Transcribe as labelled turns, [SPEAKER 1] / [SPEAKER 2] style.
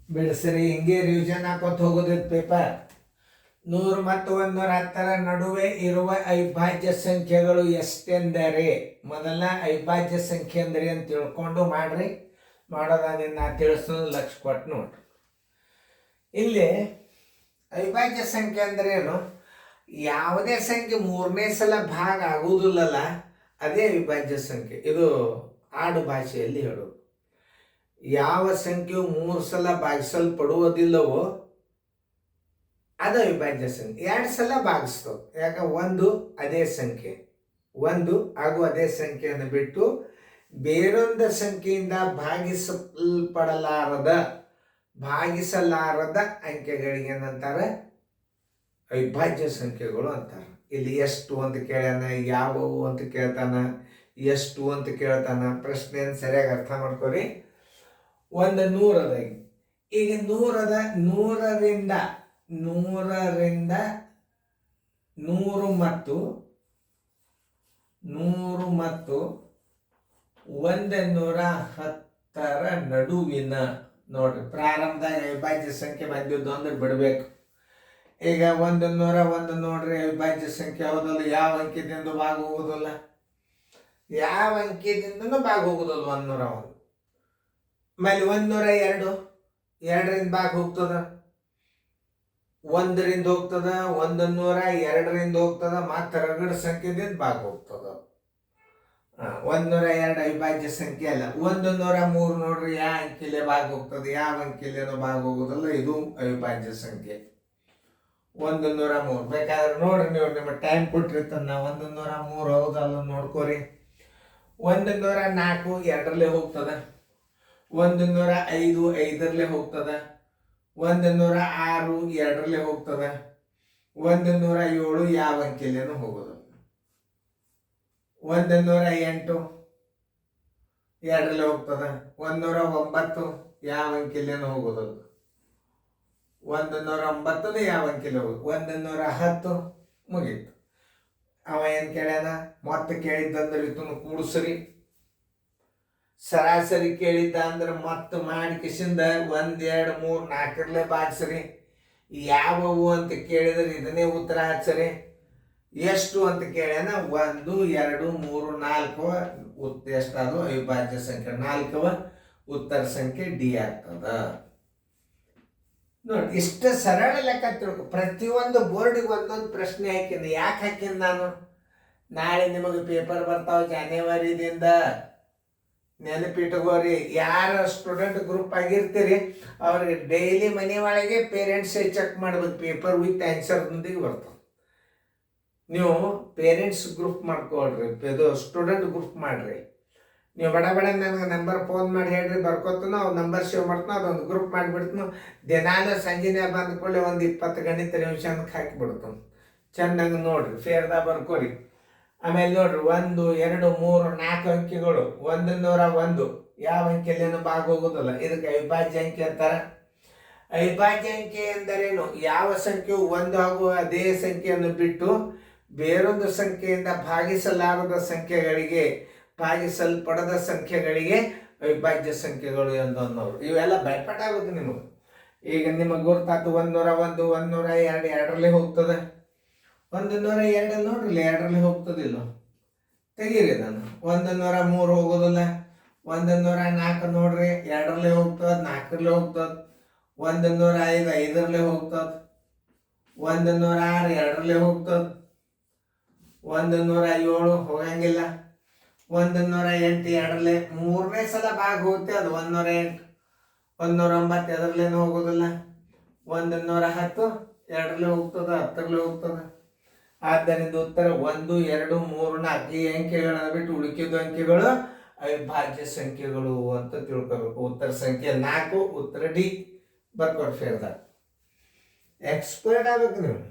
[SPEAKER 1] ಬಿಡಿಸ್ರಿ. ಹಿಂಗೆ revision ಹಾಕೋತ ಹೋಗೋದಿತ್ತು paper. 100 ಮತ್ತು 110ರ ನಡುವೆ ಇರುವ ಅವಿಭಾಜ್ಯ ಸಂಖ್ಯೆಗಳು ಎಷ್ಟೆಂದರೆ, ಮೊದಲ ಅವಿಭಾಜ್ಯ ಸಂಖ್ಯೆ ಅಂದರೆ ಅಂತ ತಿಳ್ಕೊಂಡು ಮಾಡ್ರಿ. ಮಾಡೋದನ್ನ ನಾ ತಿಳಿಸೋದು ಲಕ್ಷ ಕೊಟ್ಟು ನೋಡ್ರಿ. ಇಲ್ಲಿ ಅವಿಭಾಜ್ಯ ಸಂಖ್ಯೆ ಅಂದ್ರೆ ಏನು? ಯಾವುದೇ ಸಂಖ್ಯೆ 3ನೇ ಸಲ ಭಾಗ ಆಗುವುದಿಲ್ಲಲ್ಲ, ಅದೇ ಅವಿಭಾಜ್ಯ ಸಂಖ್ಯೆ. ಇದು ಆಡು ಭಾಷೆಯಲ್ಲಿ ಹೇಳೋದು. ಯಾವ ಸಂಖ್ಯೆಯು 3 ಸಲ ಭಾಗಿಸಲ್ಪಡುವುದಿಲ್ಲವೋ ಅದು ಅವಿಭಾಜ್ಯ ಸಂಖ್ಯೆ. 2 ಸಲ ಭಾಗಿಸ್ತವೆ. ಯಾಕೆ? ಒಂದು ಅದೇ ಸಂಖ್ಯೆ, ಒಂದು ಹಾಗೂ ಅದೇ ಸಂಖ್ಯೆಯನ್ನು ಬಿಟ್ಟು ಬೇರೊಂದು ಸಂಖ್ಯೆಯಿಂದ ಭಾಗಿಸಲಾರದ ಅಂಕೆಗಳಿಗೆ ಏನಂತಾರೆ? ಅವಿಭಾಜ್ಯ ಸಂಖ್ಯೆಗಳು ಅಂತಾರೆ. ಇಲ್ಲಿ ಎಷ್ಟು ಅಂತ ಕೇಳ್ಯಾನ, ಯಾವುವು ಅಂತ ಕೇಳ್ತಾನ, ಎಷ್ಟು ಅಂತ ಕೇಳ್ತಾನ. ಪ್ರಶ್ನೆಯನ್ನು ಸರಿಯಾಗಿ ಅರ್ಥ ಮಾಡ್ಕೊರಿ. ಒಂದು 100 ಅದ. ಈಗ 100 ಅದ. 100ರಿಂದ 100 ಮತ್ತು 110ರ ನಡುವಿನ ನೋಡ್ರಿ, ಪ್ರಾರಂಭದಾಗ ಅವಿಭಾಜ್ಯ ಸಂಖ್ಯೆ ಬಂದಿದ್ದು ಅಂದ್ರೆ ಬಿಡಬೇಕು. ಈಗ 100 ನೋಡ್ರಿ, ಅವಿಭಾಜ್ಯ ಸಂಖ್ಯೆ ಹೌದಲ್ಲ. ಯಾವ ಅಂಕಿದಿಂದ ಭಾಗ ಹೋಗೋದಿಲ್ಲ, ಯಾವ ಅಂಕಿದಿಂದನೂ ಭಾಗ ಹೋಗೋದಿಲ್ಲ 101. ಆಮೇಲೆ 102 2ರಿಂದ ಭಾಗ ಹೋಗ್ತದ, 1ರಿಂದ ಹೋಗ್ತದ, 102ರಿಂದ ಹೋಗ್ತದ, ಮತ್ತೆ ರಗಡ ಸಂಖ್ಯೆದಿಂದ ಭಾಗ ಹೋಗ್ತದ. 102 ಅವಿಭಾಜ್ಯ ಸಂಖ್ಯೆ ಅಲ್ಲ. 103 ನೋಡ್ರಿ, ಯಾವ ಅಂಕಿಲೆ ಭಾಗ ಹೋಗ್ತದೆ, ಯಾವ ಅಂಕಿಲೇನೋ ಭಾಗ ಹೋಗೋದಲ್ಲ, ಇದು ಅವಿಭಾಜ್ಯ ಸಂಖ್ಯೆ. 103 ಬೇಕಾದ್ರೆ ನೋಡ್ರಿ, ನೀವು ನಿಮ್ಮ ಟೈಮ್ ಕೊಟ್ಟಿರ್ತಾನ. 103 ಹೌದಲ್ಲ ನೋಡ್ಕೋರಿ. 104 2ರಲ್ಲೇ ಹೋಗ್ತದ, 105 5ರಲ್ಲೇ ಹೋಗ್ತದ, 106 2ರಲ್ಲೇ ಹೋಗ್ತದ, 107 ಯಾವ ಅಂಕಿಲೇನೋ ಹೋಗೋದು, 108 2ರಲ್ಲೇ ಹೋಗ್ತದ, 109 ಯಾವ ಅಂಕಿಲೇನೋ ಹೋಗೋದು, 109 ಯಾವ ಅಂಕಿಲೆ ಹೋಗೋದು, 110 ಮುಗೀತು. ಅವ ಏನು ಕೇಳ್ಯಾನ? ಮೊತ್ತ ಕೇಳಿದ್ದಂದ್ರೆ ಇದನ್ನು ಕೂಡಿಸ್ರಿ. ಸರಾಸರಿ ಕೇಳಿದ್ದ ಅಂದ್ರೆ ಮತ್ತೆ ಮಾಡಿ ಕಿಸಿಂದ 1 2 3 4ರಲ್ಲೇ ಭಾಗಿಸ್ರಿ. ಯಾವುವು ಅಂತ ಕೇಳಿದ್ರೆ ಇದನ್ನೇ ಉತ್ತರ ಹಚ್ಚರಿ. ಎಷ್ಟು ಅಂತ ಕೇಳ್ಯಾನ? 1 2 3 4 ಎಷ್ಟಾದವು ಅವಿಭಾಜ್ಯ ಸಂಖ್ಯೆ? 4ವ ಉತ್ತರ ಸಂಖ್ಯೆ ಡಿ ಆಗ್ತದ. ನೋಡಿ, ಇಷ್ಟು ಸರಳ ಲೆಕ್ಕ ತಿಳ್ಕೊ. ಪ್ರತಿಯೊಂದು ಬೋರ್ಡಿಗೆ ಒಂದೊಂದು ಪ್ರಶ್ನೆ ಹಾಕಿನಿ. ಯಾಕೆ ಹಾಕಿನಿ ನಾನು? ನಾಳೆ ನಿಮಗೆ ಪೇಪರ್ ಬರ್ತಾವ ಜನವರಿದಿಂದ, ನೆನಪಿಟ್ಕೋರಿ. ಯಾರು ಸ್ಟೂಡೆಂಟ್ ಗ್ರೂಪ್ ಆಗಿರ್ತೀರಿ ಅವ್ರಿಗೆ ಡೈಲಿ ಮನೆ ಒಳಗೆ ಪೇರೆಂಟ್ಸ್ ಚೆಕ್ ಮಾಡ್ಬೇಕು. ಪೇಪರ್ ವಿತ್ ಆನ್ಸರ್ನೊಂದಿಗೆ ಬರ್ತಾವೆ. ನೀವು ಪೇರೆಂಟ್ಸ್ ಗ್ರೂಪ್ ಮಾಡ್ಕೊಳ್ರಿ, ಇದು ಸ್ಟೂಡೆಂಟ್ ಗ್ರೂಪ್ ಮಾಡ್ರಿ. ನೀವು ಬಡ ನನಗೆ ನಂಬರ್ ಫೋನ್ ಮಾಡಿ ಹೇಳ್ರಿ, ಬರ್ಕೋತನೋ ಅವ್ರು ನಂಬರ್ ಸೇವ್ ಮಾಡ್ತಾನೋ, ಅದೊಂದು ಗ್ರೂಪ್ ಮಾಡಿಬಿಡ್ತಾನೋ. ದಿನಾಲು ಸಂಜೆನೇ ಬಂದ ಕೂಡಲೇ ಒಂದು 20 ಗಣಿತ ರಿವಿಷನ್ಗೆ ಹಾಕಿಬಿಡ್ತಾನೆ. ಚೆಂದಂಗೆ ನೋಡ್ರಿ, ಫೇರ್ದಾಗ ಬರ್ಕೋರಿ. ಆಮೇಲೆ ನೋಡ್ರಿ, 1 2 3 4 ಅಂಕಿಗಳು. 101 ಯಾವ ಅಂಕಿಯಲ್ಲೇನು ಭಾಗ ಹೋಗೋದಿಲ್ಲ, ಇದಕ್ಕೆ ಅವಿಭಾಜ್ಯ ಅಂಕಿ ಅಂತಾರೆ. ಅವಿಭಾಜ್ಯ ಅಂಕಿ ಎಂದರೇನು? ಯಾವ ಸಂಖ್ಯೆಯು ಒಂದು ಹಾಗೂ ಅದೇ ಸಂಖ್ಯೆಯನ್ನು ಬಿಟ್ಟು ಬೇರೊಂದು ಸಂಖ್ಯೆಯಿಂದ ಭಾಗಿಸಲಾರದ ಸಂಖ್ಯೆಗಳಿಗೆ, ಭಾಗಿಸಲ್ಪಡದ ಸಂಖ್ಯೆಗಳಿಗೆ ಅವಿಭಾಜ್ಯ ಸಂಖ್ಯೆಗಳು ಎಂದು ಅನ್ನೋರು. ಇವೆಲ್ಲ ಭಯಪಟ್ಟ ಆಗುತ್ತೆ ನಿಮಗೆ. ಈಗ ನಿಮಗೆ ಗುರ್ತಾತು 101 102 2ರಲ್ಲೇ ಹೋಗ್ತದೆ. 102 ನೋಡ್ರಿ, 2ರಲ್ಲೇ ಹೋಗ್ತದಿಲ್ಲ, ತೆಗೀರಿ ನಾನು. 103 ಹೋಗೋದಿಲ್ಲ. 104 ನೋಡ್ರಿ, 2ರಲ್ಲೇ ಹೋಗ್ತದೆ, 4ರಲ್ಲೇ ಹೋಗ್ತದೆ. 105 5ರಲ್ಲೇ ಹೋಗ್ತದೆ. 106 2ರಲ್ಲೇ ಹೋಗ್ತದೆ. 107 ಹೋಗಂಗಿಲ್ಲ. 108 2ರಲ್ಲೇ 3ನೇ ಸಲ ಭಾಗ ಹೋಗುತ್ತೆ, ಅದು 108. 109 ಎದರಲ್ಲೇನು ಹೋಗೋದಿಲ್ಲ. 110 2ರಲ್ಲೇ ಹೋಗ್ತದೆ, 10ರಲ್ಲೇ ಹೋಗ್ತದೆ. ಆದ್ದರಿಂದ ಉತ್ತರ 1 2 3 4 ಈ ಅಂಕೆಗಳನ್ನು ಬಿಟ್ಟು ಉಳಿಕಿದ ಅಂಕೆಗಳು ಅವಿಭಾಜ್ಯ ಸಂಖ್ಯೆಗಳು ಅಂತ ತಿಳ್ಕೋಬೇಕು. ಉತ್ತರ ಸಂಖ್ಯೆ 4 ಉತ್ತರ ಡಿ ಬರ್ಕೊಡ್. ಫೇರ್ದಾಗ ಎಕ್ಸ್ಪರ್ಟ್ ಆಗ್ಬೇಕು ನೀವು.